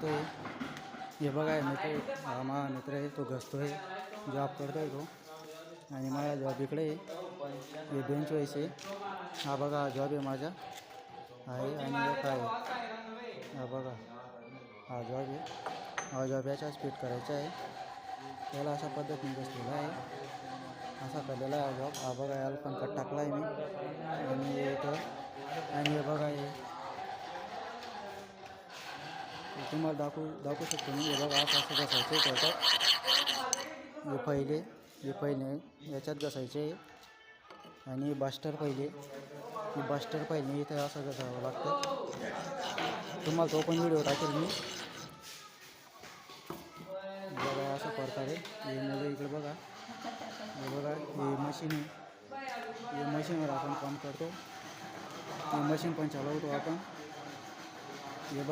घसतोय. हे बघा मित्र, हा माझा मित्र आहे, तो घसतोय, जॉब करतोय तो. आणि माझा जॉब इकडे आहे, हे बेंच व्हायचे. हा बघा हा जॉब आहे माझा आहे. आणि एक आहे, हा बघा हा जॉब आहे. हा जॉब याच्याच फिट करायचा आहे. त्याला अशा पद्धतीने बसलेला आहे, असा केलेला आहे हा जॉब. हा बघा याला पण कट टाकला आहे मी. आणि इथं आणि हे बघा हे तुम्हाला दाखवू शकतो मी. हे बघा असं घसायचं आहे त्याच्यात. हे पहिले याच्यात घसायचे. आणि बास्टर पहिले इथं असं घसावं लागतं. तुम्हाला तो पण व्हिडिओ टाकेल मी. बघा अशा प्रकारे हे मुलं इकडे बघा. हे बघा हे मशीन आहे. हे मशीनवर आपण काम करतो. हे मशीन पण चालवतो आपण.